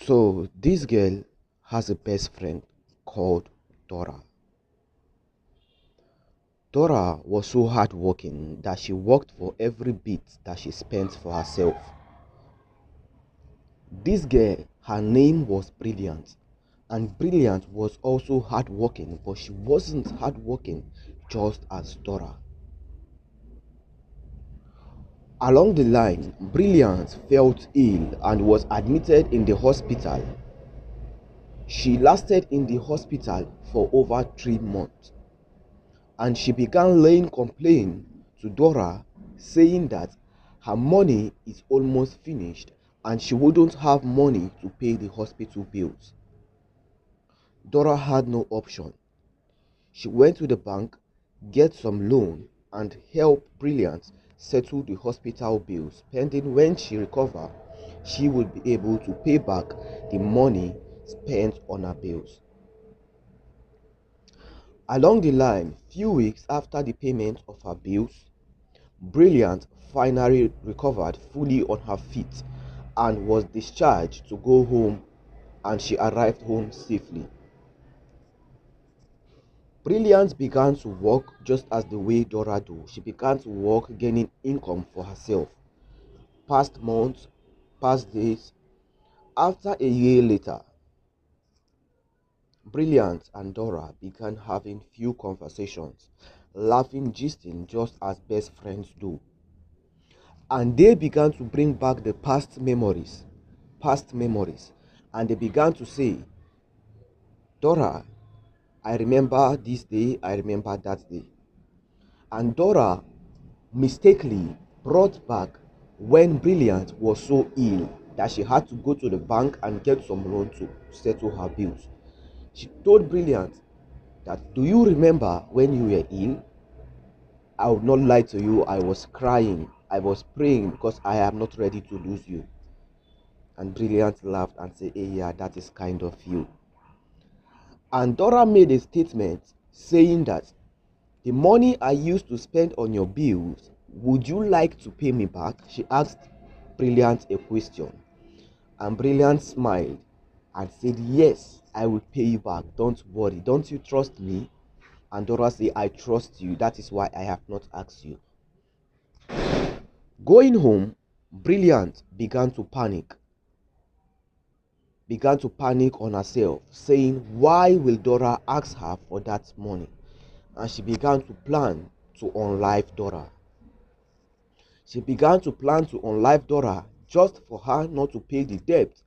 So this girl has a best friend called Dora. Dora was so hardworking that she worked for every bit that she spent for herself. This girl, her name was Brilliant, and Brilliant was also hardworking, but she wasn't hardworking just as Dora. Along the line, Brilliant felt ill and was admitted in the hospital. She lasted in the hospital for over 3 months. And she began laying complaint to Dora, saying that her money is almost finished and she wouldn't have money to pay the hospital bills. Dora had no option. She went to the bank, get some loan, and help Brilliant settle the hospital bills. Pending when she recover, she would be able to pay back the money spent on her bills. Along the line, few weeks after the payment of her bills, Brilliant finally recovered fully on her feet and was discharged to go home, and she arrived home safely. Brilliant began to work just as the way Dora do. She began to work, gaining income for herself. Past months, past days. After a year later, Brilliant and Dora began having few conversations, laughing, gisting just as best friends do. And they began to bring back the past memories, and they began to say, Dora, I remember this day, I remember that day. And Dora mistakenly brought back when Brilliant was so ill that she had to go to the bank and get some loan to settle her bills. She told Brilliant that, do you remember when you were ill? I would not lie to you, I was crying, I was praying because I am not ready to lose you. And Brilliant laughed and said, hey, yeah, that is kind of you. And Dora made a statement saying that the money I used to spend on your bills, would you like to pay me back? She asked Brilliant a question. And Brilliant smiled and said, yes, I will pay you back. Don't worry. Don't you trust me? And Dora said, I trust you. That is why I have not asked you. Going home, Brilliant began to panic on herself, saying, why will Dora ask her for that money? And she began to plan to unlife Dora. She began to plan to unlife Dora just for her not to pay the debt